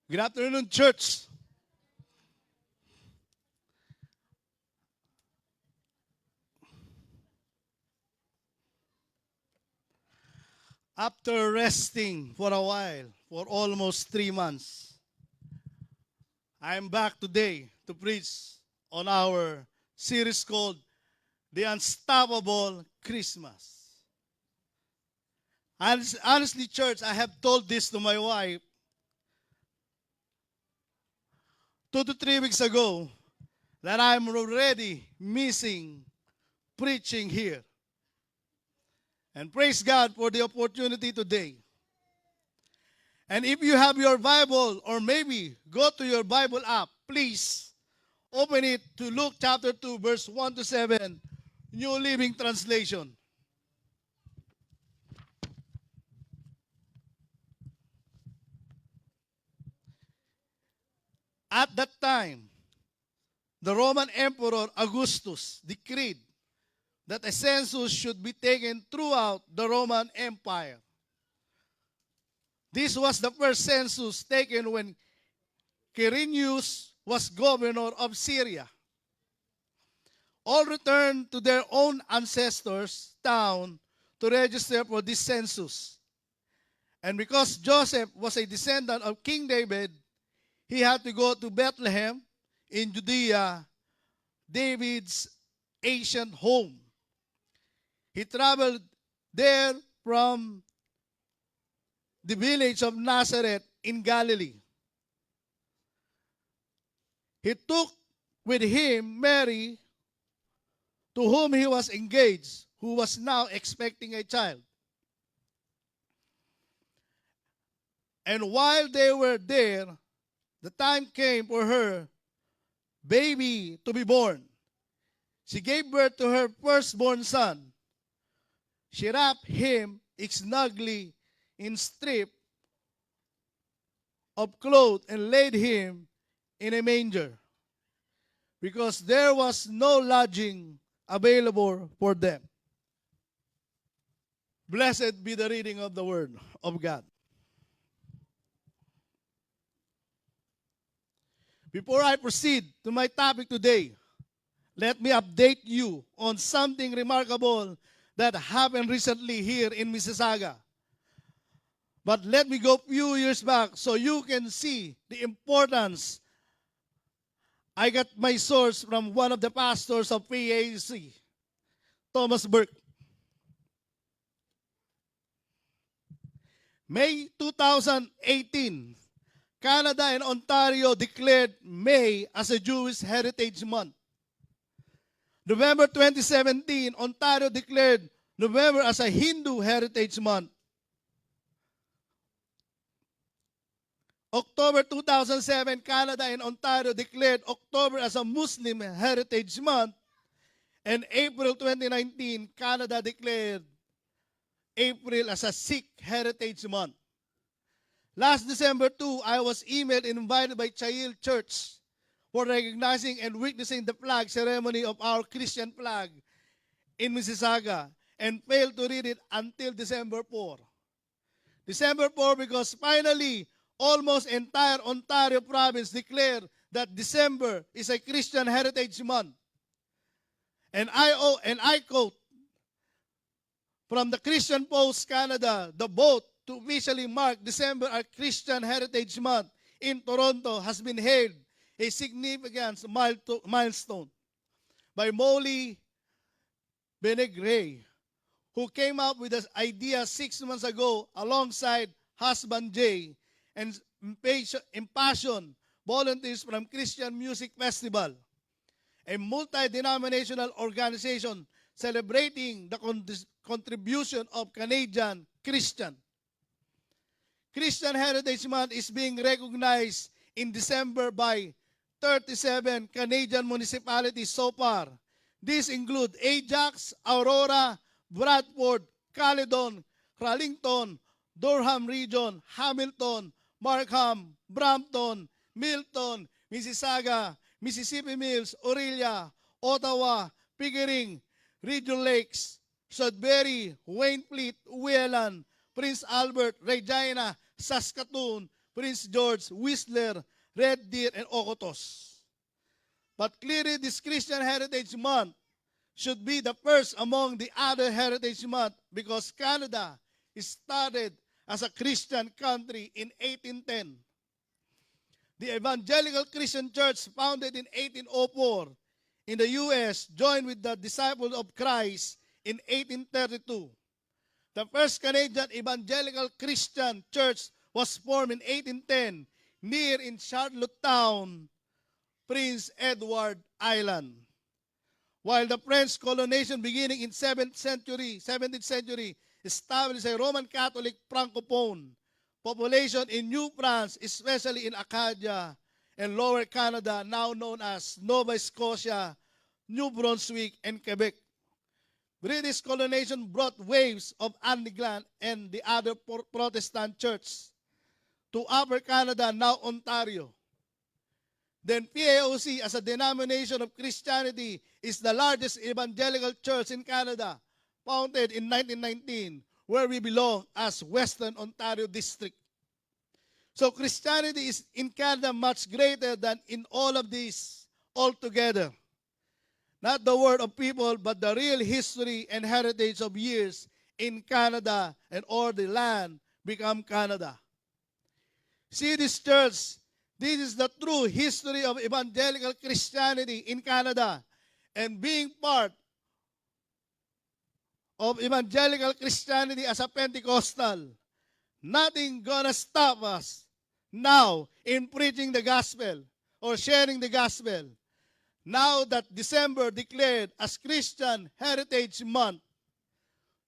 Good afternoon, church. After resting for a while, for almost 3 months, I am back today to preach on our series called The Unstoppable Christmas. Honestly, church, I have told this to my wife 2 to 3 weeks ago that I'm already missing preaching here. And praise God for the opportunity today. And if you have your Bible, or maybe go to your Bible app, please open it to Luke chapter 2, verse 1 to 7, New Living Translation. At that time, the Roman Emperor Augustus decreed that a census should be taken throughout the Roman Empire. This was the first census taken when Quirinius was governor of Syria. All returned to their own ancestors' town to register for this census. And because Joseph was a descendant of King David, he had to go to Bethlehem in Judea, David's ancient home. He traveled there from the village of Nazareth in Galilee. He took with him Mary, to whom he was engaged, who was now expecting a child. And while they were there, the time came for her baby to be born. She gave birth to her firstborn son. She wrapped him snugly in strip of cloth and laid him in a manger, because there was no lodging available for them. Blessed be the reading of the word of God. Before I proceed to my topic today, let me update you on something remarkable that happened recently here in Mississauga. But let me go a few years back so you can see the importance. I got my source from one of the pastors of PAC, Thomas Burke. May 2018, Canada and Ontario declared May as a Jewish Heritage Month. November 2017, Ontario declared November as a Hindu Heritage Month. October 2007, Canada and Ontario declared October as a Muslim Heritage Month. And April 2019, Canada declared April as a Sikh Heritage Month. Last December 2, I was emailed and invited by Chail Church for recognizing and witnessing the flag ceremony of our Christian flag in Mississauga, and failed to read it until December 4. December 4 because finally, almost entire Ontario province declared that December is a Christian Heritage Month. And I quote from the Christian Post Canada, the vote to officially mark December as Christian Heritage Month in Toronto has been hailed a significant milestone by Molly Benegray, who came up with this idea 6 months ago alongside husband Jay and impassioned volunteers from Christian Music Festival, a multi-denominational organization celebrating the contribution of Canadian Christian. Christian Heritage Month is being recognized in December by 37 Canadian municipalities so far. These include Ajax, Aurora, Bradford, Caledon, Cralington, Durham Region, Hamilton, Markham, Brampton, Milton, Mississauga, Mississippi Mills, Orillia, Ottawa, Pickering, Region Lakes, Sudbury, Waynflete, Whelan, Prince Albert, Regina, Saskatoon, Prince George, Whistler, Red Deer, and Okotos. But clearly this Christian Heritage Month should be the first among the other Heritage Month because Canada started as a Christian country in 1810. The Evangelical Christian Church, founded in 1804 in the U.S., joined with the Disciples of Christ in 1832. The first Canadian Evangelical Christian Church was formed in 1810 near in Charlottetown, Prince Edward Island. While the French colonization beginning in 17th century established a Roman Catholic Francophone population in New France, especially in Acadia and Lower Canada, now known as Nova Scotia, New Brunswick, and Quebec. British colonization brought waves of Anglican and the other Protestant churches to Upper Canada, now Ontario. Then PAOC, as a denomination of Christianity, is the largest evangelical church in Canada, founded in 1919, where we belong as Western Ontario District. So Christianity is in Canada much greater than in all of these altogether. Not the word of people, but the real history and heritage of years in Canada and all the land become Canada. See this church. This is the true history of evangelical Christianity in Canada. And being part of evangelical Christianity as a Pentecostal, nothing gonna stop us now in preaching the gospel or sharing the gospel. Now that December declared as Christian Heritage Month,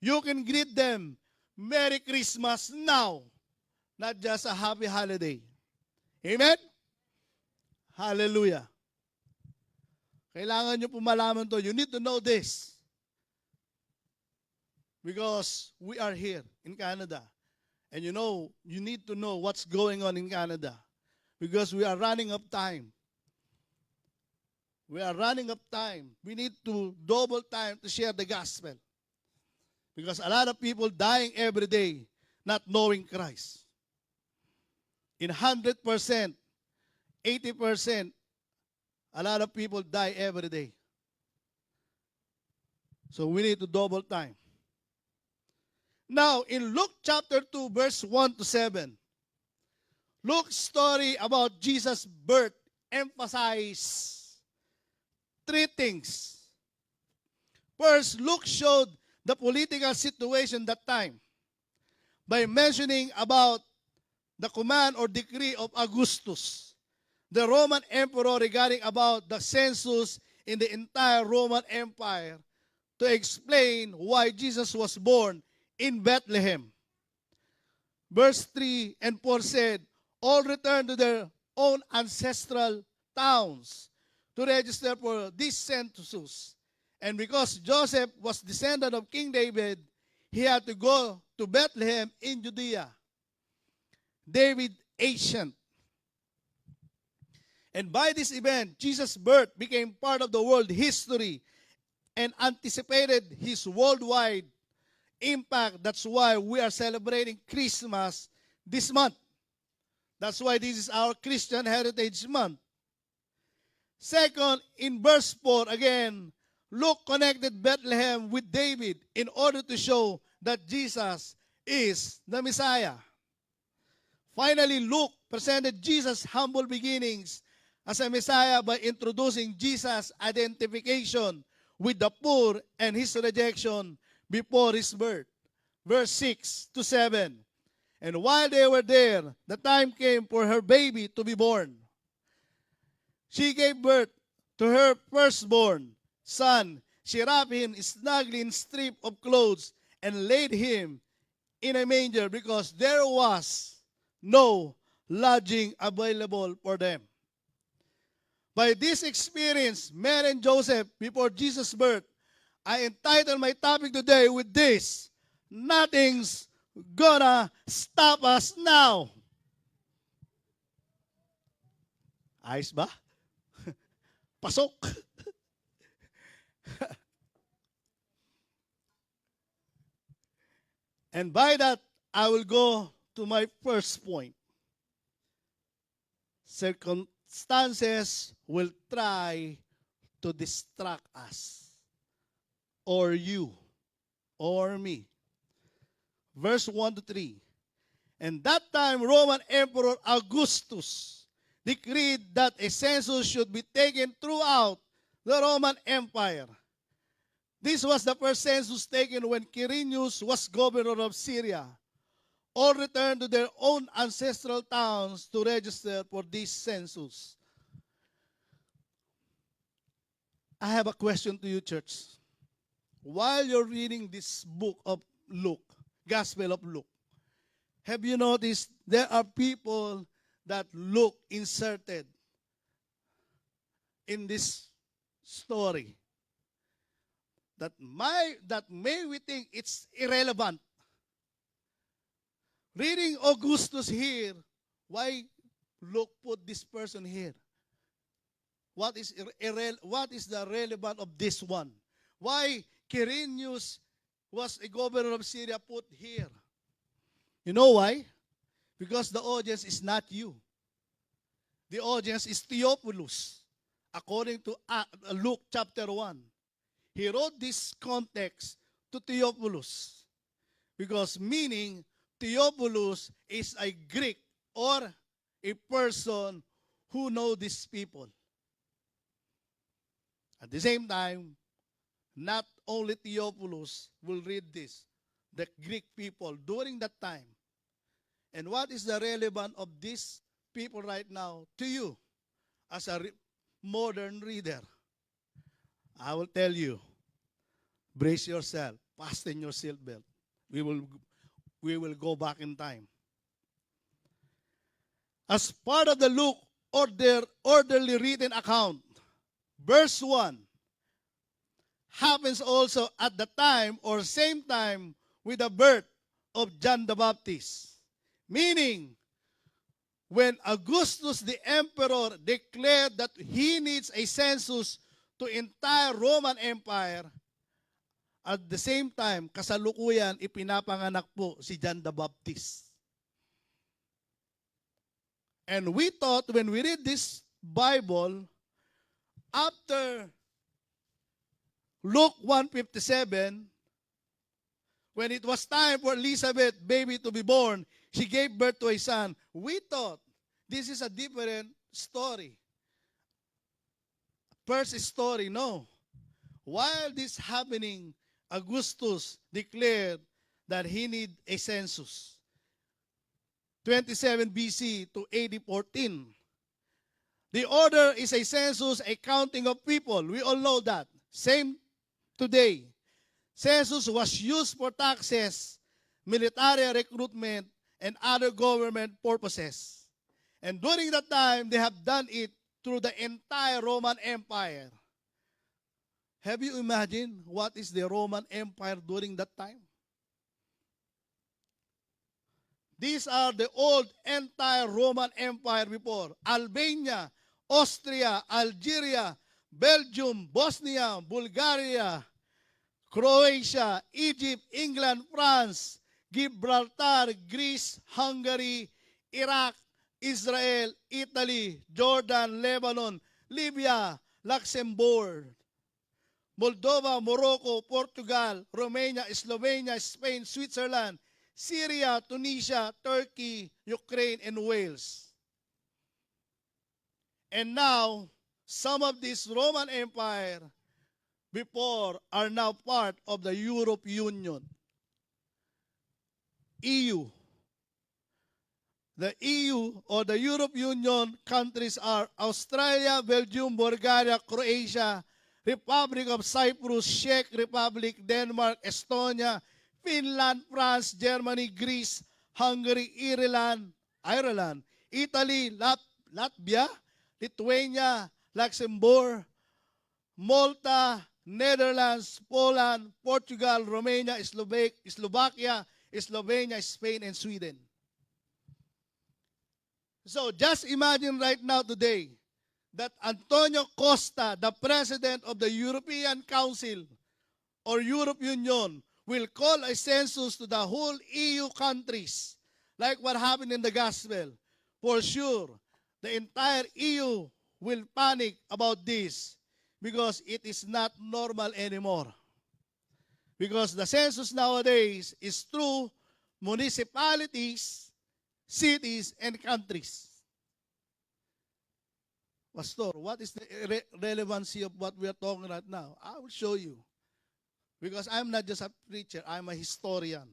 you can greet them Merry Christmas now, not just a happy holiday. Amen? Hallelujah. Kailangan nyo po malaman to. You need to know this. Because we are here in Canada. And you know, you need to know what's going on in Canada. Because we are running up time. We are running up time. We need to double time to share the gospel. Because a lot of people dying every day not knowing Christ. In 100%, 80%, a lot of people die every day. So we need to double time. Now, in Luke chapter 2, verse 1 to 7, Luke's story about Jesus' birth emphasizes three things. First, Luke showed the political situation that time by mentioning about the command or decree of Augustus, the Roman emperor, regarding about the census in the entire Roman Empire, to explain why Jesus was born in Bethlehem. Verse 3 and 4 said, all returned to their own ancestral towns to register for this census. And because Joseph was descendant of King David, he had to go to Bethlehem in Judea, David ancient. And by this event, Jesus' birth became part of the world history and anticipated his worldwide impact. That's why we are celebrating Christmas this month. That's why this is our Christian Heritage Month. Second, in verse 4, again, Luke connected Bethlehem with David in order to show that Jesus is the Messiah. Finally, Luke presented Jesus' humble beginnings as a Messiah by introducing Jesus' identification with the poor and his rejection before his birth. Verse 6 to 7. And while they were there, the time came for her baby to be born. She gave birth to her firstborn son. She wrapped him snugly in a strip of clothes and laid him in a manger because there was no lodging available for them. By this experience, Mary and Joseph, before Jesus' birth, I entitled my topic today with this: nothing's gonna stop us now. Ayos ba? Pasok. And by that, I will go to my first point. circumstances will try to distract us, or you, or me. Verse 1 to 3. And that time, Roman Emperor Augustus decreed that a census should be taken throughout the Roman Empire. This was the first census taken when Quirinius was governor of Syria. All returned to their own ancestral towns to register for this census. I have a question to you, church. While you're reading this book of Luke, Gospel of Luke, have you noticed there are people that Luke inserted in this story that may we think it's irrelevant. Reading Augustus here, why Luke put this person here? What is the relevant of this one? Why Quirinius was a governor of Syria put here? You know why? Because the audience is not you. The audience is Theophilus, according to Luke chapter 1. He wrote this context to Theophilus because meaning Theophilus is a Greek or a person who knows these people. At the same time, not only Theophilus will read this, the Greek people during that time. And what is the relevance of these people right now to you as a modern reader? I will tell you, brace yourself, fasten your seatbelt. We will go back in time. As part of the Luke orderly written account, verse 1 happens also at the time or same time with the birth of John the Baptist. Meaning, when Augustus the emperor declared that he needs a census to entire Roman Empire, at the same time, kasalukuyan, ipinapanganak po si John the Baptist. And we thought, when we read this Bible, after Luke 1:57, when it was time for Elizabeth, baby, to be born, she gave birth to a son. We thought this is a different story. First story, no. While this happening, Augustus declared that he need a census. 27 BC to AD 14. The order is a census, a counting of people. We all know that. Same today. Census was used for taxes, military recruitment, and other government purposes. And during that time, they have done it through the entire Roman Empire. Have you imagined what is the Roman Empire during that time? These are the old entire Roman Empire before. Albania, Austria, Algeria, Belgium, Bosnia, Bulgaria, Croatia, Egypt, England, France, Gibraltar, Greece, Hungary, Iraq, Israel, Italy, Jordan, Lebanon, Libya, Luxembourg, Moldova, Morocco, Portugal, Romania, Slovenia, Spain, Switzerland, Syria, Tunisia, Turkey, Ukraine, and Wales. And now, some of this Roman Empire before are now part of the European Union. EU. The EU or the European Union countries are Australia, Belgium, Bulgaria, Croatia, Republic of Cyprus, Czech Republic, Denmark, Estonia, Finland, France, Germany, Greece, Hungary, Ireland, Italy, Latvia, Lithuania, Luxembourg, Malta, Netherlands, Poland, Portugal, Romania, Slovakia, Slovenia, Spain, and Sweden. So just imagine right now today that Antonio Costa, the president of the European Council or European Union, will call a census to the whole EU countries, like what happened in the gospel. For sure, the entire EU will panic about this because it is not normal anymore. Because the census nowadays is through municipalities, cities, and countries. Pastor, what is the relevancy of what we are talking right now? I will show you. Because I'm not just a preacher, I'm a historian.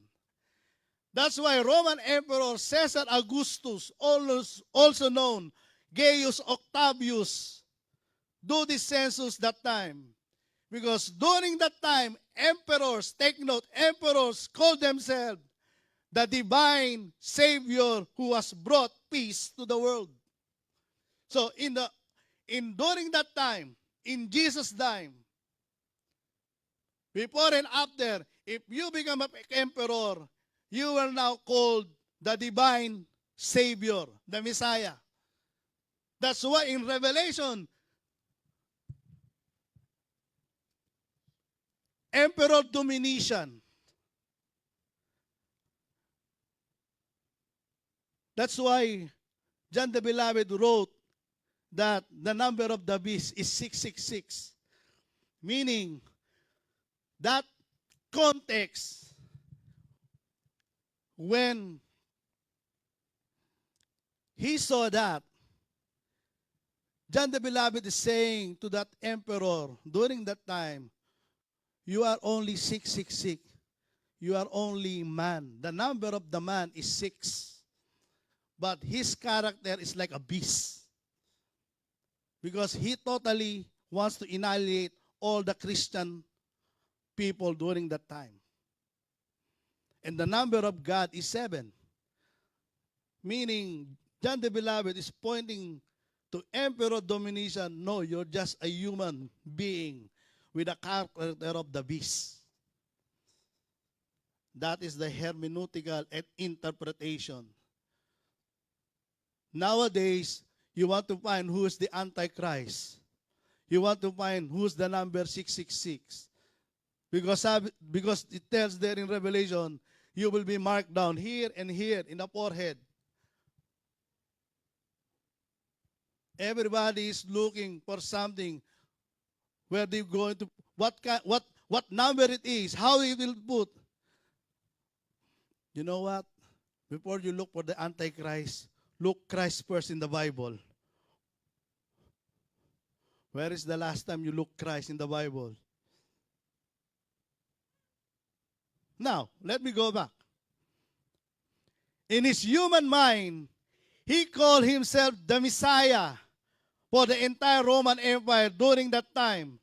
That's why Roman Emperor Caesar Augustus, also known Gaius Octavius, do the census that time. Because during that time, emperors, take note, emperors called themselves the divine Savior who has brought peace to the world. So during that time, in Jesus' time, before and after, if you become an emperor, you are now called the divine Savior, the Messiah. That's why in Revelation, Emperor Domitian. That's why John the Beloved wrote that the number of the beast is 666. Meaning, that context, when he saw that, John the Beloved is saying to that emperor during that time, you are only 666. You are only man. The number of the man is 6. But his character is like a beast. Because he totally wants to annihilate all the Christian people during that time. And the number of God is 7. Meaning, John the Beloved is pointing to Emperor Domitian, no, you're just a human being with a character of the beast. That is the hermeneutical and interpretation. Nowadays, you want to find who is the Antichrist. You want to find who's the number 666. Because it tells there in Revelation, you will be marked down here and here in the forehead. Everybody is looking for something where they're going to, what number it is, how it will put. You know what? Before you look for the Antichrist, look Christ first in the Bible. Where is the last time you looked Christ in the Bible? Now, let me go back. In his human mind, he called himself the Messiah for the entire Roman Empire during that time.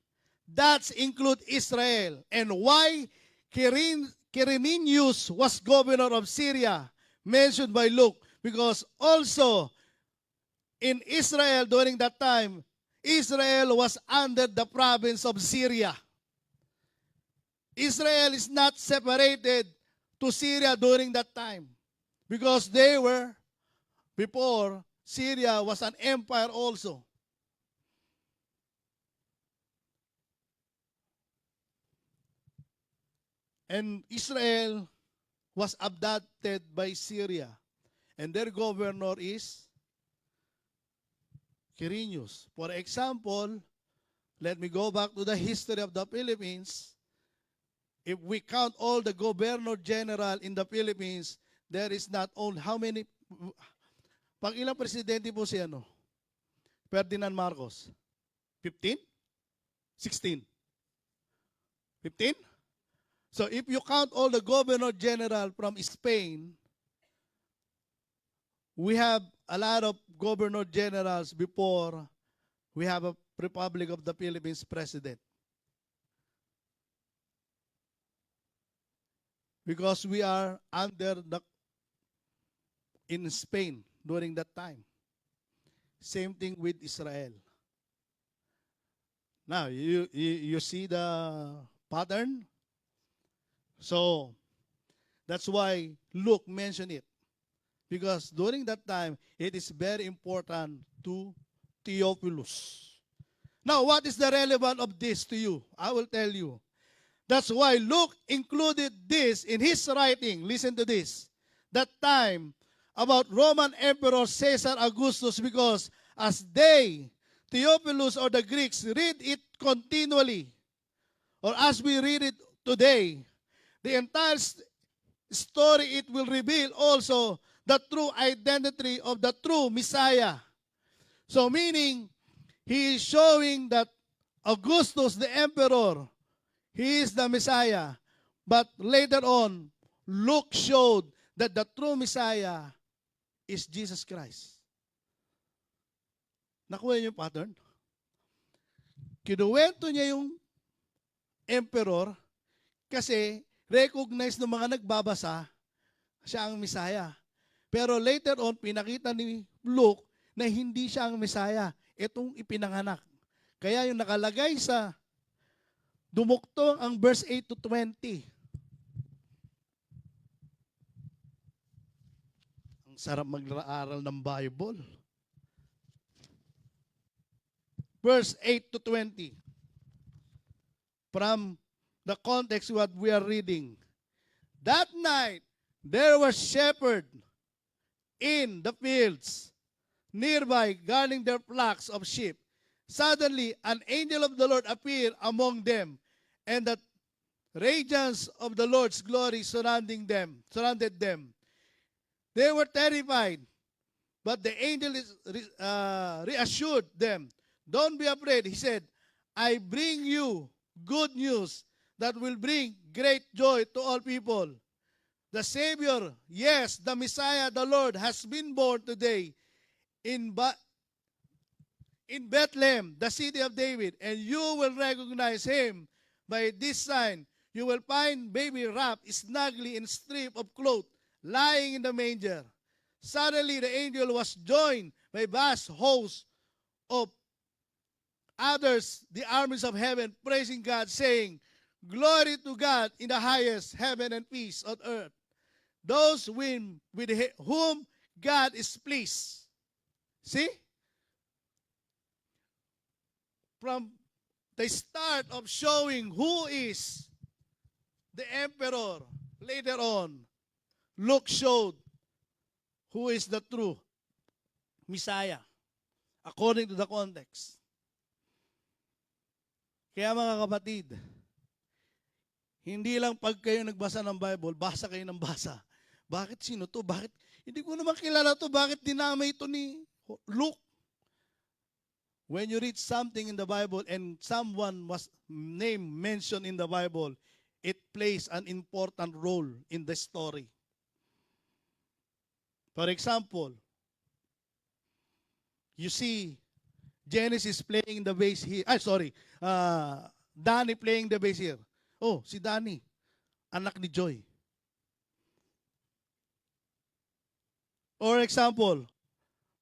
That include Israel. And why Quirinius was governor of Syria, mentioned by Luke, because also in Israel during that time, Israel was under the province of Syria. Israel is not separated to Syria during that time because they were, before, Syria was an empire also. And Israel was abducted by Syria. And their governor is Quirinius. For example, let me go back to the history of the Philippines. If we count all the governor general in the Philippines, there is not only, how many, pang ilang presidente po si Ferdinand Marcos? 15? 16? 15? So if you count all the governor general from Spain, we have a lot of governor generals before we have a Republic of the Philippines president. Because we are in Spain during that time. Same thing with Israel. Now, you see the pattern? So, that's why Luke mentioned it. Because during that time, it is very important to Theophilus. Now, what is the relevance of this to you? I will tell you. That's why Luke included this in his writing. Listen to this. That time about Roman Emperor Caesar Augustus, because as they, Theophilus or the Greeks, read it continually, or as we read it today, the entire story, it will reveal also the true identity of the true Messiah. So meaning, he is showing that Augustus, the emperor, he is the Messiah. But later on, Luke showed that the true Messiah is Jesus Christ. Nakuha niyo yung pattern? Kinuwento niya yung emperor kasi recognize ng mga nagbabasa siya ang Messiah. Pero later on, pinakita ni Luke na hindi siya ang Messiah. Itong ipinanganak. Kaya yung nakalagay sa dumuktong ang verse 8 to 20. Ang sarap mag-aaral ng Bible. Verse 8 to 20. From the context what we are reading. That night, there was shepherds in the fields nearby guarding their flocks of sheep. Suddenly, an angel of the Lord appeared among them, and the radiance of the Lord's glory surrounded them. They were terrified, but the angel reassured them. Don't be afraid, he said. I bring you good news that will bring great joy to all people. The Savior, yes, the Messiah, the Lord, has been born today in Bethlehem, the city of David, and you will recognize him by this sign. You will find baby wrapped snugly in a strip of cloth, lying in the manger. Suddenly, the angel was joined by vast hosts of others, the armies of heaven, praising God, saying, Glory to God in the highest heaven and peace on earth. Those with whom God is pleased. See? From the start of showing who is the emperor, later on, Luke showed who is the true Messiah according to the context. Kaya mga kapatid, hindi lang pag kayo nagbasa ng Bible, basa kayo ng basa. Bakit sino to? Bakit? Hindi ko naman kilala to. Bakit dinamay ito ni Luke? When you read something in the Bible and someone was name mentioned in the Bible, it plays an important role in the story. For example, you see Genesis playing the bass here. Danny playing the bass here. Oh, si Danny, anak ni Joy. Or example,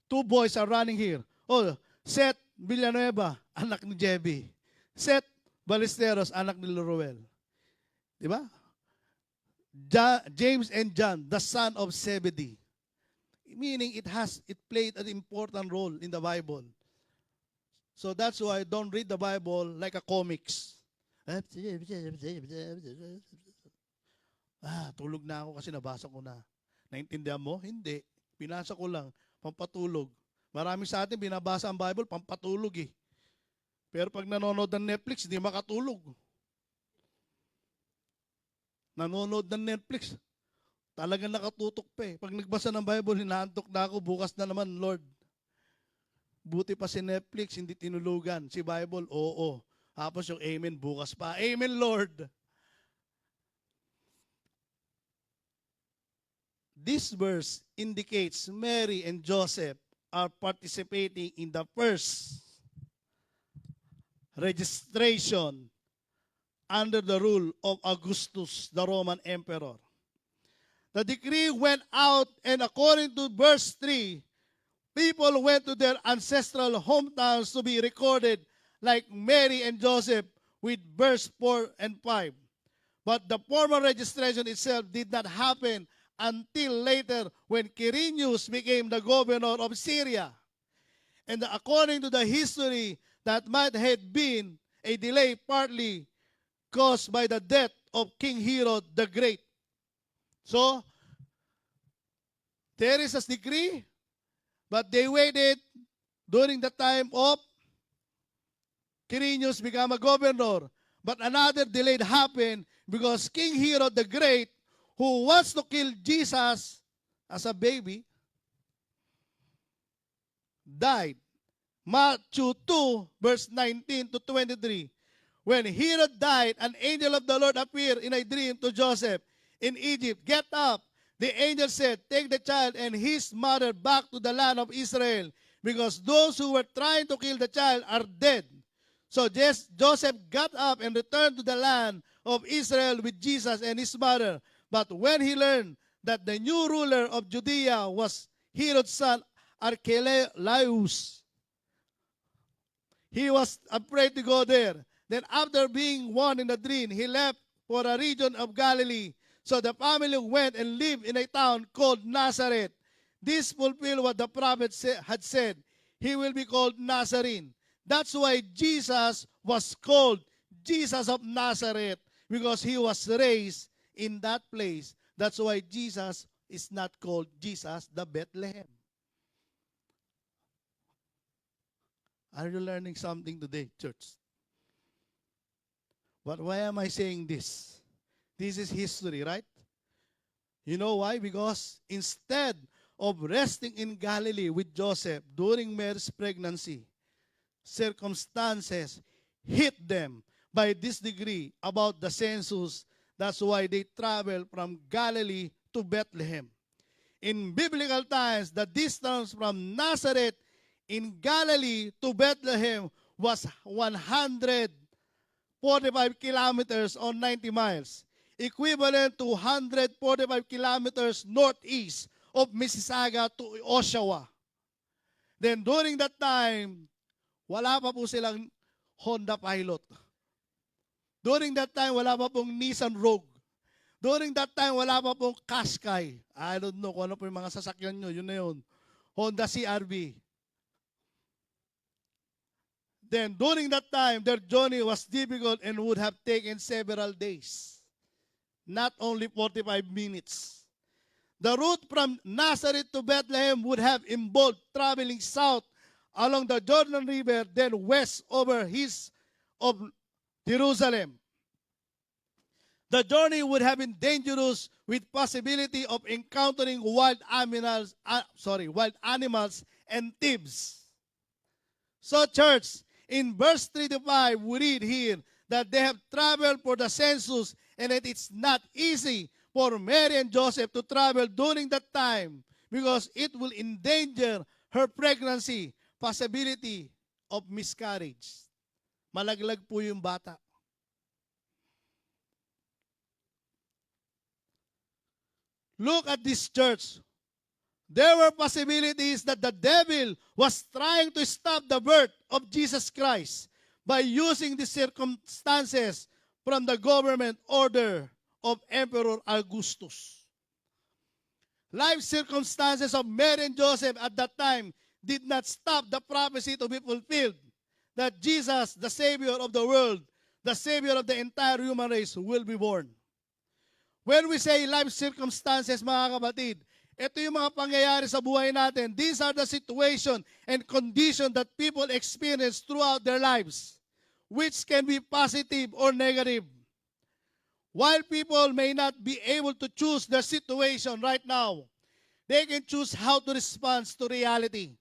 two boys are running here. Oh, Seth Villanueva, anak ni Jebby. Seth Ballesteros, anak ni Loruel. Di ba? James and John, the son of Zebedee. Meaning it played an important role in the Bible. So that's why I don't read the Bible like a comics. Tulog na ako kasi nabasa ko na. Naintindihan mo? Hindi. Pinasa ko lang, pampatulog. Marami sa atin binabasa ang Bible, pampatulog eh. Pero pag nanonood ng Netflix, hindi makatulog. Nanonood ng Netflix, talagang nakatutok pa eh. Pag nagbasa ng Bible, hinaantok na ako, bukas na naman, Lord. Buti pa si Netflix, hindi tinulugan. Si Bible, oo. Tapos yung amen, bukas pa. Amen, Lord. This verse indicates Mary and Joseph are participating in the first registration under the rule of Augustus, the Roman emperor. The decree went out, and according to verse 3, people went to their ancestral hometowns to be recorded like Mary and Joseph with verse 4 and 5. But the formal registration itself did not happen until later when Quirinius became the governor of Syria. And according to the history, that might have been a delay partly caused by the death of King Herod the Great. So, there is a decree, but they waited during the time of Quirinius become a governor. But another delay happened because King Herod the Great, who wants to kill Jesus as a baby, died. Matthew 2, verse 19 to 23. When Herod died, an angel of the Lord appeared in a dream to Joseph in Egypt. Get up. The angel said, take the child and his mother back to the land of Israel, because those who were trying to kill the child are dead. So Joseph got up and returned to the land of Israel with Jesus and his mother. But when he learned that the new ruler of Judea was Herod's son Archelaus, he was afraid to go there. Then after being warned in a dream, he left for a region of Galilee. So the family went and lived in a town called Nazareth. This fulfilled what the prophet had said. He will be called Nazarene. That's why Jesus was called Jesus of Nazareth, because he was raised in that place. That's why Jesus is not called Jesus the Bethlehem. Are you learning something today, church? But why am I saying this? This is history, right? You know why? Because instead of resting in Galilee with Joseph during Mary's pregnancy, circumstances hit them by this degree about the census. That's why they traveled from Galilee to Bethlehem. In biblical times, the distance from Nazareth in Galilee to Bethlehem was 145 kilometers or 90 miles, equivalent to 145 kilometers northeast of Mississauga to Oshawa. Then during that time, wala pa po silang Honda Pilot. During that time, wala pa pong Nissan Rogue. During that time, wala pa pong Qashqai. I don't know kung ano po yung mga sasakyan nyo. Yun na yun. Honda CR-V. Then, during that time, their journey was difficult and would have taken several days. Not only 45 minutes. The route from Nazareth to Bethlehem would have involved traveling south along the Jordan River, then west over hills of Jerusalem. The journey would have been dangerous, with possibility of encountering wild animals and thieves. So, church, in verse 3 to 5, we read here that they have traveled for the census, and that it's not easy for Mary and Joseph to travel during that time because it will endanger her pregnancy, possibility of miscarriage. Malaglag po yung bata. Look at this church. There were possibilities that the devil was trying to stop the birth of Jesus Christ by using the circumstances from the government order of Emperor Augustus. Life circumstances of Mary and Joseph at that time did not stop the prophecy to be fulfilled that Jesus, the Savior of the world, the Savior of the entire human race, will be born. When we say life circumstances, mga kapatid, ito yung mga pangyayari sa buhay natin. These are the situation and condition that people experience throughout their lives, which can be positive or negative. While people may not be able to choose their situation right now, they can choose how to respond to reality.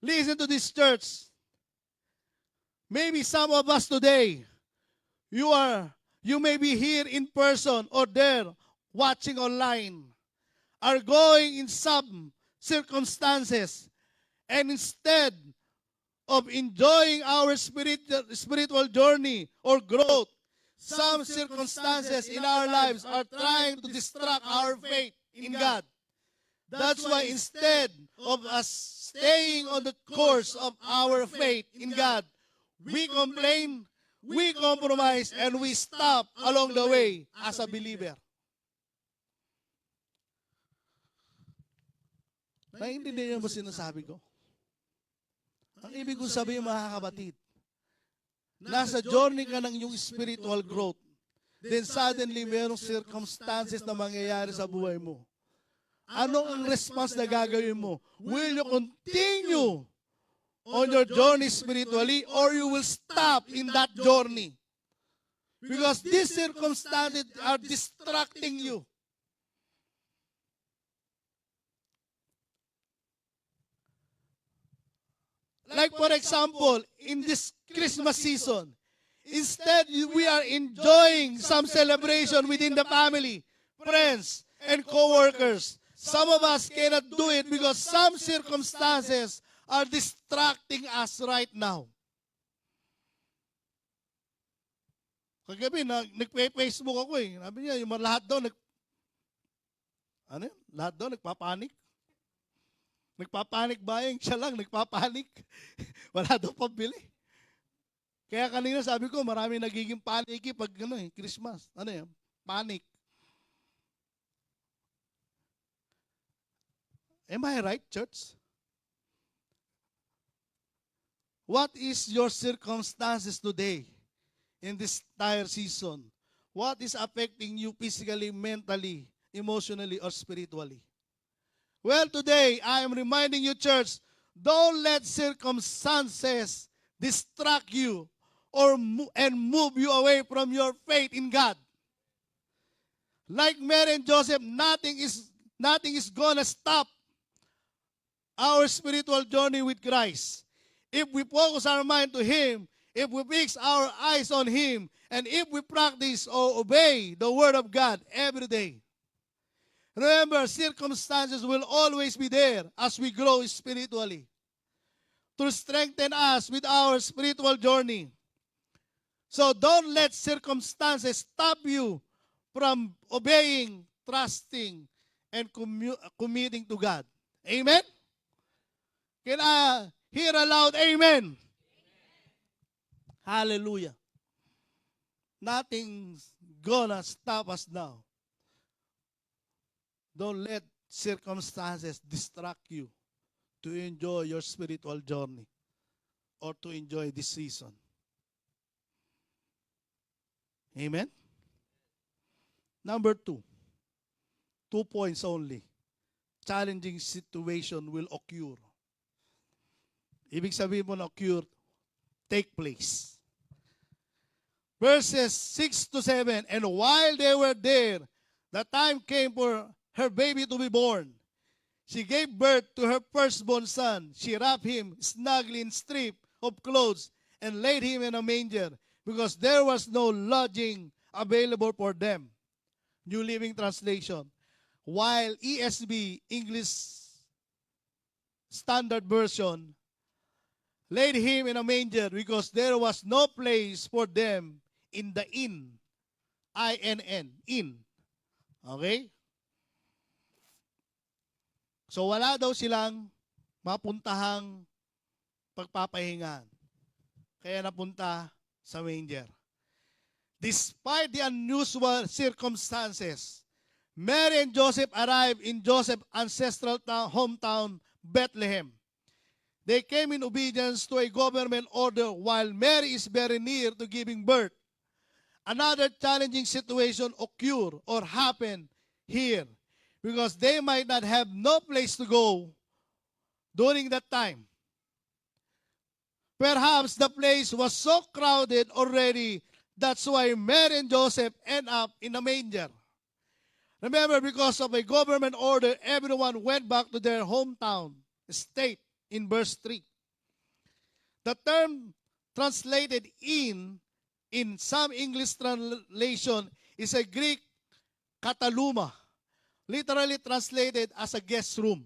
Listen to this, church. Maybe some of us today, you may be here in person or there watching online, are going in some circumstances, and instead of enjoying our spiritual journey or growth, some circumstances in our lives are trying to distract our faith in God. That's why instead of us staying on the course of our faith in God, we complain, we compromise, and we stop along the way as a believer. Naiintindihan niyo ba sinasabi ko? Ang ibig kong sabihin, mga kapatid, nasa journey ka ng iyong spiritual growth, then suddenly mayroong circumstances na mangyayari sa buhay mo. Anong ang response na gagawin mo? Will you continue on your journey spiritually, or you will stop in that journey. Because these circumstances are distracting you. Like for example, in this Christmas season, instead we are enjoying some celebration within the family, friends, and co-workers. Some of us cannot do it because some circumstances are distracting us right now. Kagabi, nagpe-Facebook ako eh. Sabi niya, yung lahat daw, lahat daw nagpapanik. Nagpapanik buying, siya lang nagpapanik. Wala daw pambili. Kaya kanina sabi ko, marami nagiging panicky pag Christmas. Ano yan? Panic. Am I right, church? What is your circumstances today in this entire season? What is affecting you physically, mentally, emotionally, or spiritually? Well, today, I am reminding you, church, don't let circumstances distract you and move you away from your faith in God. Like Mary and Joseph, nothing is gonna stop our spiritual journey with Christ. If we focus our mind to Him, if we fix our eyes on Him, and if we practice or obey the Word of God every day. Remember, circumstances will always be there as we grow spiritually to strengthen us with our spiritual journey. So don't let circumstances stop you from obeying, trusting, and committing to God. Amen? Can I hear a loud amen? Hallelujah. Nothing's gonna stop us now. Don't let circumstances distract you to enjoy your spiritual journey or to enjoy this season. Amen? Number 2 points only. Challenging situation will occur. Ibig sabihin mo na occur, take place. Verses 6 to 7, and while they were there, the time came for her baby to be born. She gave birth to her firstborn son. She wrapped him snugly in strip of clothes and laid him in a manger because there was no lodging available for them. New Living Translation. While ESV, English Standard Version, laid him in a manger because there was no place for them in the inn. I-N-N, inn. Okay? So wala daw silang mapuntahang pagpapahingan. Kaya napunta sa manger. Despite the unusual circumstances, Mary and Joseph arrived in Joseph's ancestral hometown, Bethlehem. They came in obedience to a government order while Mary is very near to giving birth. Another challenging situation occurred or happened here because they might not have no place to go during that time. Perhaps the place was so crowded already, that's why Mary and Joseph end up in a manger. Remember, because of a government order, everyone went back to their hometown, state, in verse 3. The term translated in some English translation is a Greek kataluma, literally translated as a guest room.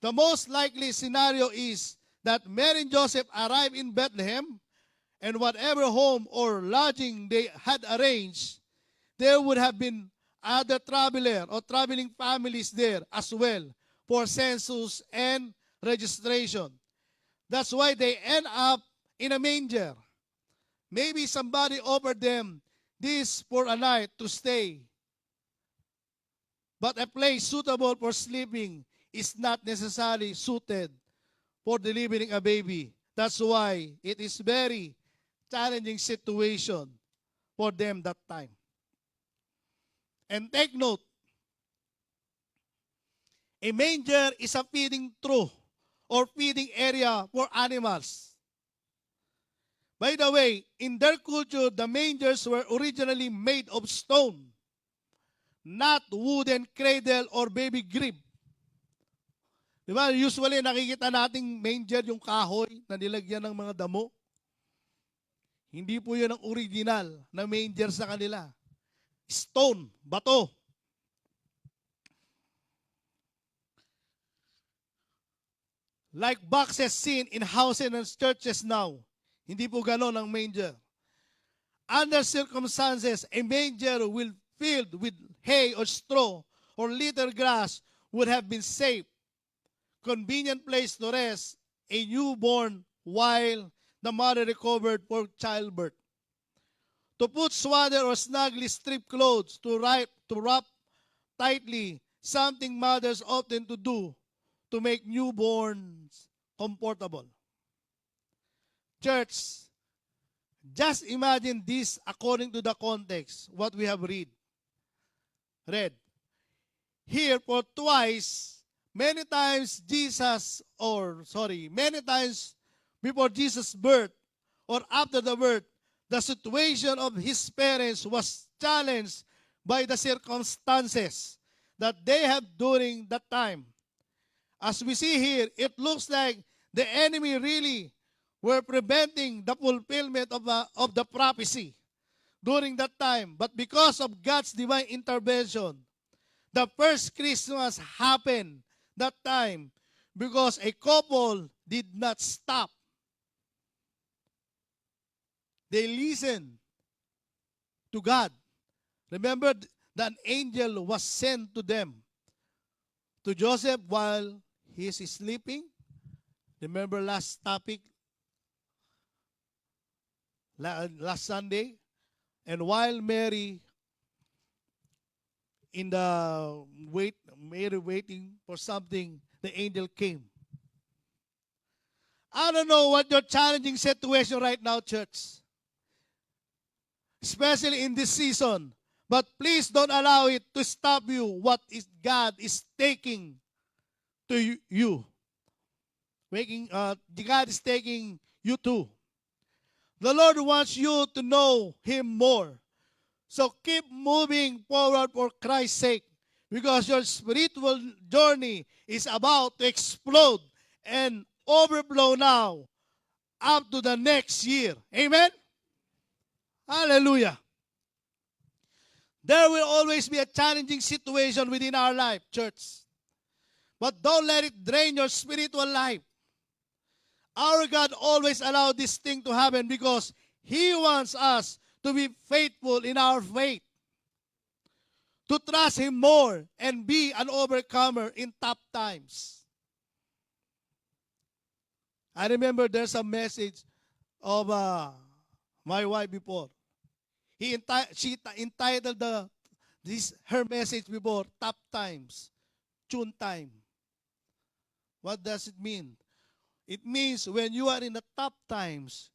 The most likely scenario is that Mary and Joseph arrived in Bethlehem, and whatever home or lodging they had arranged, there would have been other traveler or traveling families there as well for census and registration. That's why they end up in a manger. Maybe somebody offered them this for a night to stay. But a place suitable for sleeping is not necessarily suited for delivering a baby. That's why it is very challenging situation for them that time. And take note, a manger is a feeding trough or feeding area for animals. By the way, in their culture, the mangers were originally made of stone, not wooden cradle or baby crib. Di ba? Usually, nakikita nating manger yung kahoy na nilagyan ng mga damo. Hindi po yun ang original na manger sa kanila. Stone, bato. Like boxes seen in houses and churches now. Hindi po ganon ang manger. Under circumstances, a manger will filled with hay or straw or little grass would have been safe, convenient place to rest a newborn while the mother recovered for childbirth. To put swaddle or snugly stripped clothes to wrap tightly, something mothers often to do to make newborns comfortable. Church, just imagine this according to the context, what we have read. Here for twice, many times before Jesus' birth or after the birth, the situation of his parents was challenged by the circumstances that they have during that time. As we see here, it looks like the enemy really were preventing the fulfillment of the prophecy during that time. But because of God's divine intervention, the first Christmas happened that time because a couple did not stop. They listened to God. Remember that an angel was sent to them, to Joseph while he is sleeping. Remember last topic, last Sunday? And while Mary waiting for something, the angel came. I don't know what your challenging situation right now, church. Especially in this season. But please don't allow it to stop you what is God is taking to you. God is taking you to. The Lord wants you to know Him more. So keep moving forward for Christ's sake, because your spiritual journey is about to explode and overflow now up to the next year. Amen? Hallelujah. There will always be a challenging situation within our life, church. But don't let it drain your spiritual life. Our God always allowed this thing to happen because He wants us to be faithful in our faith, to trust Him more and be an overcomer in tough times. I remember there's a message of my wife before. She entitled her message before, Tough Times, Tune Time. What does it mean? It means when you are in the tough times,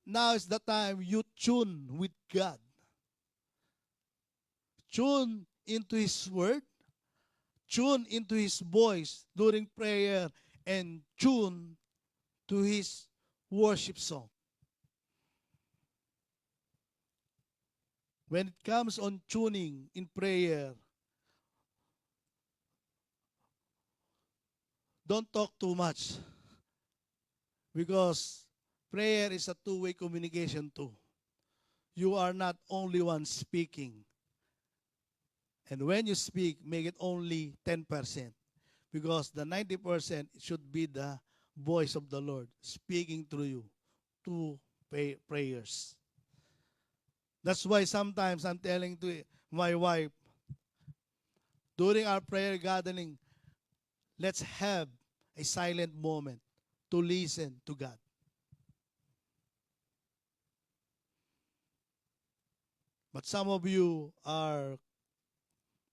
now is the time you tune with God. Tune into His Word, tune into His voice during prayer, and tune to His worship song. When it comes on tuning in prayer, don't talk too much. Because prayer is a two-way communication too. You are not only one speaking. And when you speak, make it only 10%. Because the 90% should be the voice of the Lord speaking through you through prayers. That's why sometimes I'm telling to my wife, during our prayer gathering, let's have a silent moment to listen to God. But some of you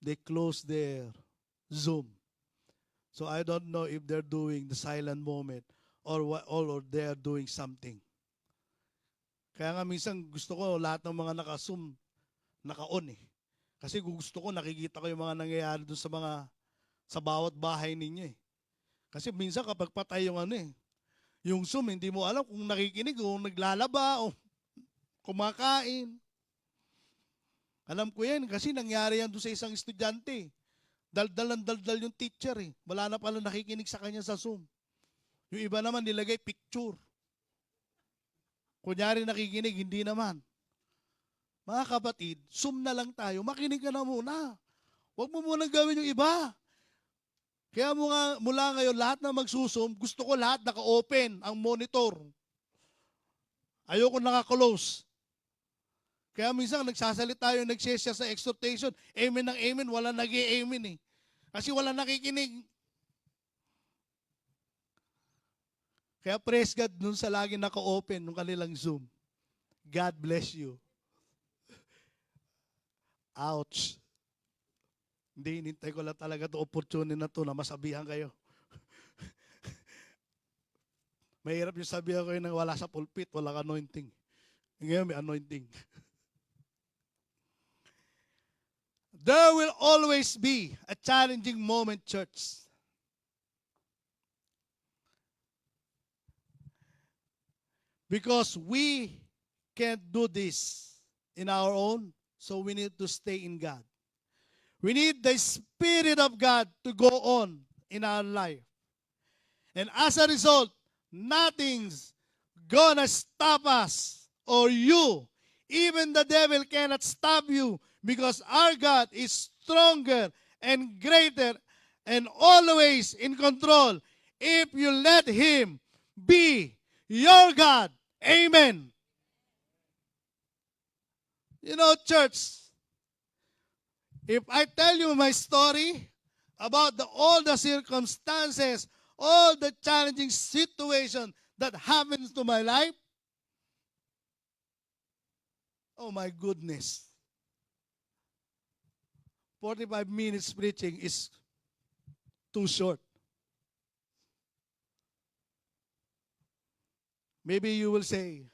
they close their Zoom. So I don't know if they're doing the silent moment or they are doing something. Kaya nga minsan gusto ko lahat ng mga naka-Zoom, naka-on eh. Kasi gusto ko nakikita ko yung mga nangyayari doon sa bawat bahay ninyo eh. Kasi minsan kapag patay yung yung Zoom, hindi mo alam kung nakikinig o naglalaba o kumakain. Alam ko yan kasi nangyari yan doon sa isang estudyante. Daldal ng daldal yung teacher eh. Wala na pala nakikinig sa kanya sa Zoom. Yung iba naman nilagay picture. Kunyari nakikinig, hindi naman. Mga kapatid, Zoom na lang tayo. Makinig ka na muna. Huwag mo munang gawin yung iba. Kaya mula ngayon, lahat na magsusum, gusto ko lahat naka-open ang monitor. Ayoko naka-close. Kaya minsan nagsasalita tayo, nagsesya sa exhortation, amen ng amen, wala nag-i-amen eh. Kasi wala nakikinig. Kaya praise God dun sa lagi naka-open ng kanilang Zoom. God bless you. Ouch. Hindi, hinintay ko lang talaga ito opportunity na ito na masabihan kayo. Mahirap yung sabihan kayo nang wala sa pulpit, walang anointing. Ngayon may anointing. There will always be a challenging moment, church. Because we can't do this in our own, so we need to stay in God. We need the Spirit of God to go on in our life. And as a result, nothing's gonna stop us or you. Even the devil cannot stop you because our God is stronger and greater and always in control if you let Him be your God. Amen. You know, church, if I tell you my story about all the circumstances, all the challenging situations that happens to my life, oh my goodness. 45 minutes preaching is too short. Maybe you will say,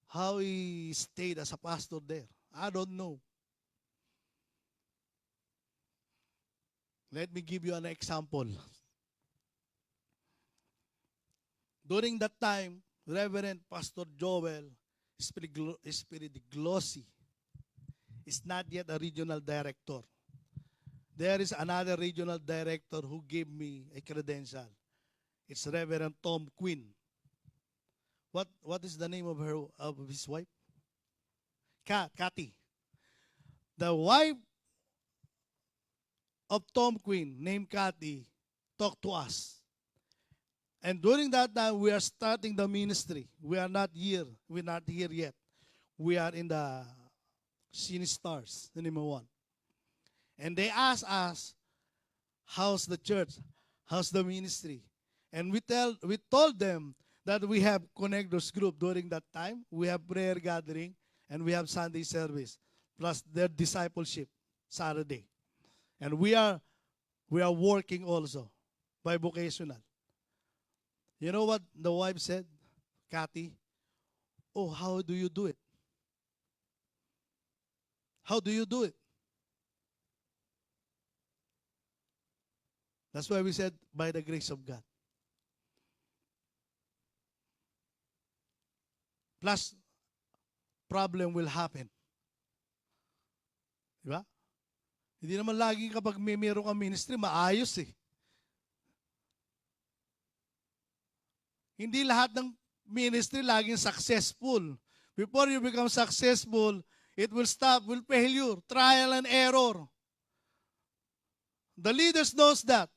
how he stayed as a pastor there. I don't know. Let me give you an example. During that time, Reverend Pastor Joel Espiridiglossi is not yet a regional director. There is another regional director who gave me a credential. It's Reverend Tom Quinn. What is the name of his wife? Kathy. The wife of Tom Quinn, named Kathy, talked to us. And during that time, we are starting the ministry. We are not here. We're not here yet. We are in the Cine Stars, number 1. And they asked us, how's the church? How's the ministry? And we told them that we have Connectors group during that time. We have prayer gathering and we have Sunday service, plus their discipleship Saturday. And we are working also by vocational. You know what the wife said, Kathy? Oh, how do you do it? How do you do it? That's why we said, by the grace of God. Plus, problem will happen. Diba? Hindi naman laging kapag meron kang ministry, maayos eh. Hindi lahat ng ministry laging successful. Before you become successful, it will failure, trial and error. The leaders knows that.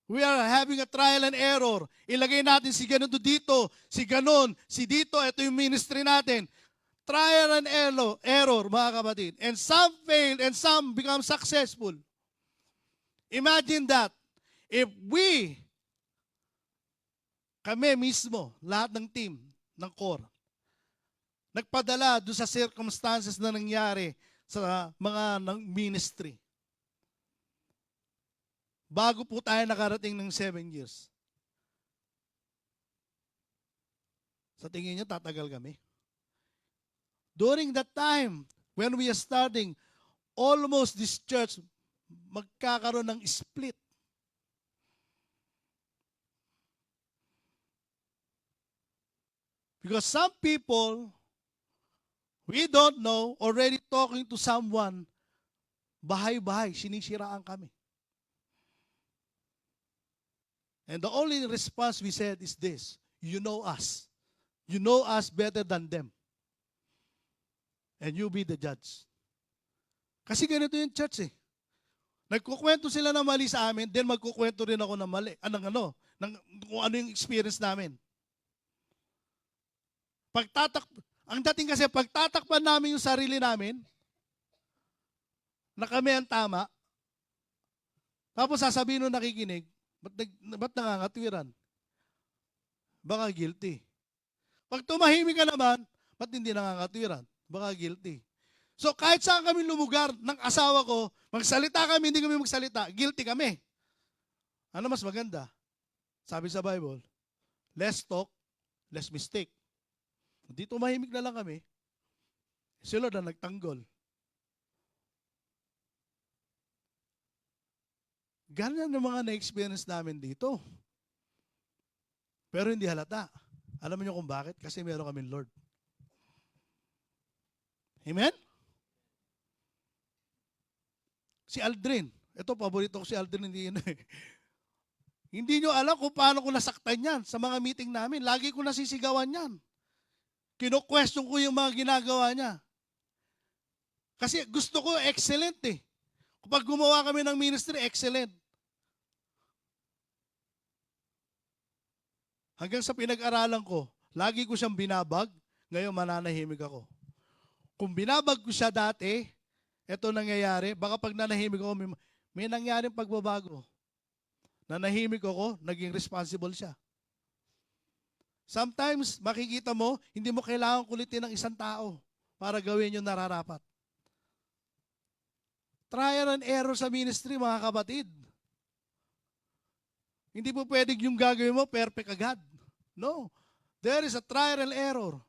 We are having a trial and error. Ilagay natin si ganito dito, si ganon, si dito, ito yung ministry natin. Trial and error, mga kapatid. And some fail and some become successful. Imagine that. If kami mismo, lahat ng team, ng core, nagpadala doon sa circumstances na nangyari sa mga ministry. Bago po tayo nakarating ng 7 years. Sa tingin niyo, tatagal kami? During that time, when we are starting, almost this church magkakaroon ng split. Because some people, we don't know, already talking to someone, bahay-bahay, sinisiraan kami. And the only response we said is this: you know us. You know us better than them. And you be the judge. Kasi ganito yung church eh. Nagkukwento sila ng mali sa amin, then magkukwento rin ako ng mali. Kung ano yung experience namin. Ang dating kasi, pagtatakpan namin yung sarili namin, na kami ang tama, tapos sasabihin nung nakikinig, ba't nangangatwiran? Baka guilty. Pag tumahimik ka naman, ba't hindi nangangatwiran? Baka guilty. So kahit saan kami lumugar ng asawa ko, magsalita kami, hindi kami magsalita, guilty kami. Ano mas maganda? Sabi sa Bible, less talk, less mistake. Hindi tumahimik na lang kami, si Lord ang nagtanggol. Ganyan ang mga na-experience namin dito. Pero hindi halata. Alam niyo kung bakit? Kasi meron kami Lord. Amen? Si Aldrin. Ito, paborito ko si Aldrin. Hindi nyo alam kung paano ko nasaktan yan sa mga meeting namin. Lagi ko nasisigawan yan. Kino-question ko yung mga ginagawa niya. Kasi gusto ko excellent eh. Kapag gumawa kami ng ministry, excellent. Hanggang sa pinag-aralan ko, lagi ko siyang binabag, ngayon mananahimik ako. Kung binabag ko siya dati, eto nangyayari, baka pag nanahimik ako, may nangyaring pagbabago. Nanahimik ako, naging responsible siya. Sometimes, makikita mo, hindi mo kailangan kulitin ng isang tao para gawin yung nararapat. Trial and error sa ministry, mga kapatid. Hindi po pwedeng yung gagawin mo, perfect agad. No. There is a trial and error.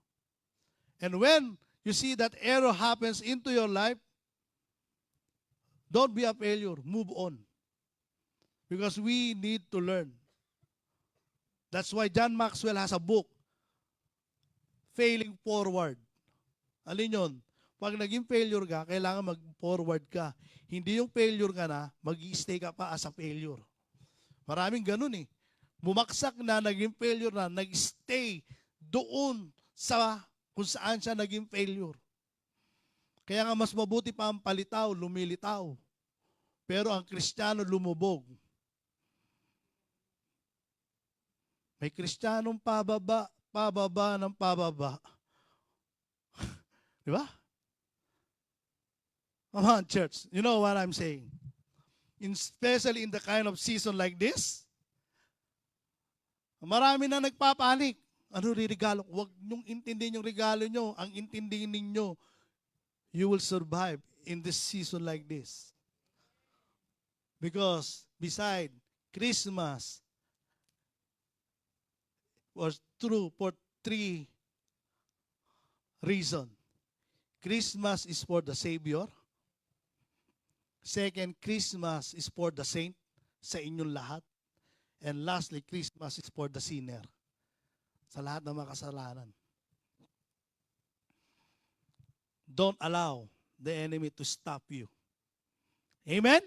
And when you see that error happens into your life, don't be a failure. Move on. Because we need to learn. That's why John Maxwell has a book, Failing Forward. Alin yun? Pag naging failure ka, kailangan mag-forward ka. Hindi yung failure ka na, mag-i-stay ka pa as a failure. Maraming ganun eh. Bumaksak na, naging failure na, nag-stay doon sa kung saan siya naging failure. Kaya nga mas mabuti pa ang palitaw, lumilitaw. Pero ang Kristiyano lumubog. May Kristiyanong pababa ng pababa. Di ba? Come on, church. You know what I'm saying? Especially in the kind of season like this, marami na nagpapanik. Ano regalo? Huwag niyong intindihin yung regalo niyo. Ang intindihin ninyo, you will survive in this season like this. Because beside Christmas was true for 3 reasons. Christmas is for the Savior. Second, Christmas is for the saint, sa inyong lahat. And lastly, Christmas is for the sinner, sa lahat ng mga kasalanan. Don't allow the enemy to stop you. Amen?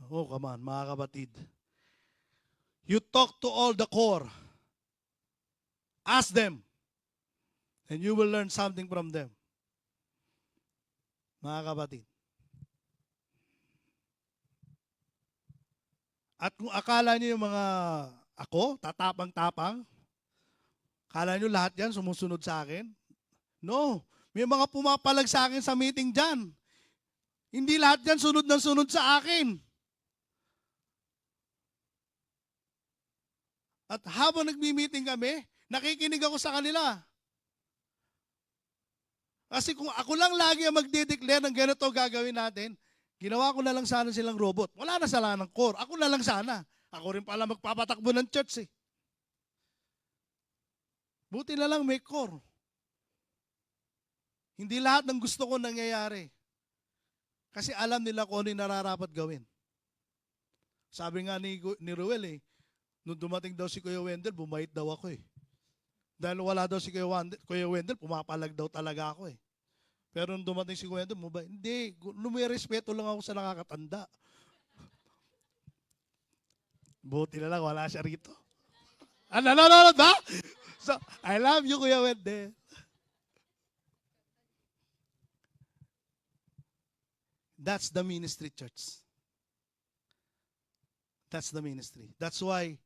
Oh, come on, mga kapatid. You talk to all the core. Ask them. And you will learn something from them. Mga kapatid. At kung akala niyo yung mga ako, tatapang-tapang, akala niyo lahat yan sumusunod sa akin? No. May mga pumapalag sa akin sa meeting dyan. Hindi lahat yan sunod ng sunod sa akin. At habang nagmi-meeting kami, nakikinig ako sa kanila. Kasi kung ako lang lagi ang magde-declare ng ganito gagawin natin, ginawa ko na lang sana silang robot. Wala na sala ng core. Ako na lang sana. Ako rin pala magpapatakbo ng church eh. Buti na lang may core. Hindi lahat ng gusto ko nangyayari. Kasi alam nila kung ano yung nararapat gawin. Sabi nga ni Ruel nung dumating daw si Kuya Wendell, bumait daw ako Dahil wala daw si Kuya Wendell, pumapalag daw talaga ako Pero nung dumating si Kuya Wendell, mabait. Hindi, lumirespeto lang ako sa nakakatanda. Buti na lang, wala siya rito. Nanonood ba? So, I love you, Kuya Wendell. That's the ministry, church. That's the ministry. That's why,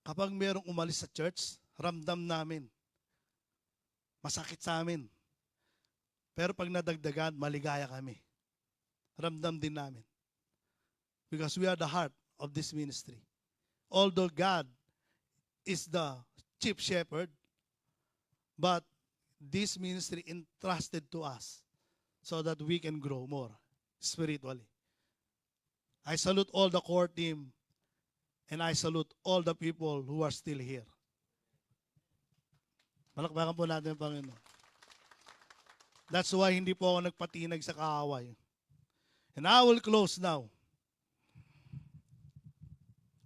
kapag merong umalis sa church, ramdam namin. Masakit sa amin. Pero pag nadagdagan, maligaya kami. Ramdam din namin. Because we are the heart of this ministry. Although God is the chief shepherd, but this ministry entrusted to us so that we can grow more spiritually. I salute all the core team and I salute all the people who are still here. Palakpakan po natin ang Panginoon. That's why hindi po ako nagpatinag sa kaaway. And I will close now.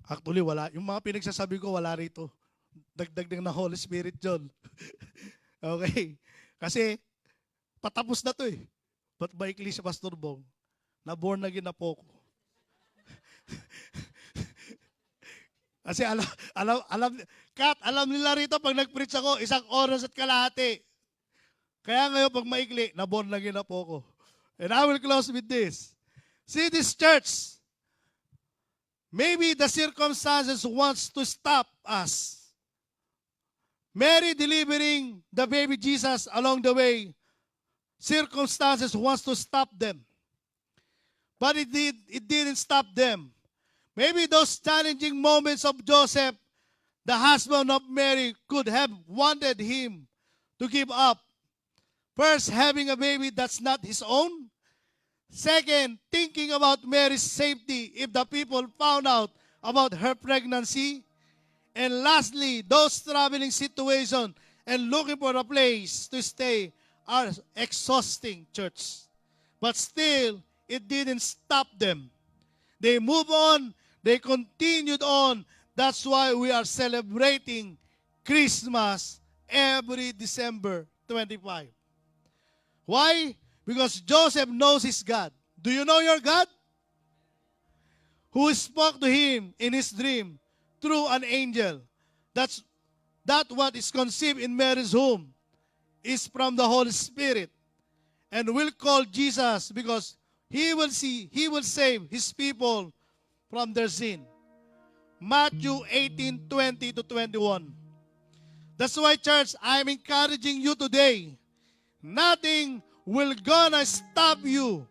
Actually, wala. Yung mga pinagsasabi ko, wala rito. Dagdag ng Holy Spirit yun. Okay. Kasi, patapos na to But maikli si Pastor Bong, na born again na po ko. Kasi alam nila rito pag nag-preach ako, 1 oras at kalahati. Kaya ngayon pag maikli, na born again na po ko. And I will close with this. See this church, maybe the circumstances wants to stop us. Mary delivering the baby Jesus along the way, circumstances wants to stop them. But it didn't stop them. Maybe those challenging moments of Joseph, the husband of Mary, could have wanted him to give up. First, having a baby that's not his own. Second, thinking about Mary's safety if the people found out about her pregnancy. And lastly, those traveling situations and looking for a place to stay are exhausting, church. But still, it didn't stop them. They moved on. They continued on. That's why we are celebrating Christmas every December 25. Why? Because Joseph knows his God. Do you know your God? Who spoke to him in his dream through an angel. That what is conceived in Mary's womb is from the Holy Spirit. And will call Jesus because he will save his people from their sin. Matthew 18:20 to 21. That's why, church, I'm encouraging you today. Nothing will gonna stop you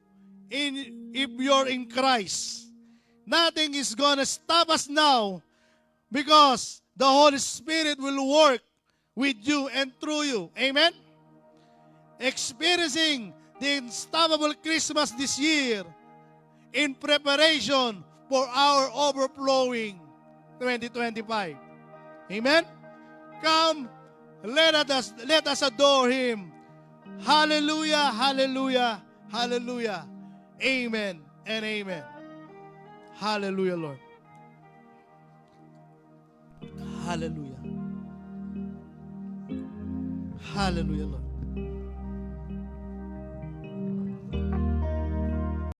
if you're in Christ. Nothing is gonna stop us now because the Holy Spirit will work with you and through you. Amen? Experiencing the unstoppable Christmas this year in preparation for our overflowing 2025. Amen? Come, let us adore Him. Hallelujah, hallelujah, hallelujah. Amen and amen. Hallelujah, Lord. Hallelujah. Hallelujah, Lord.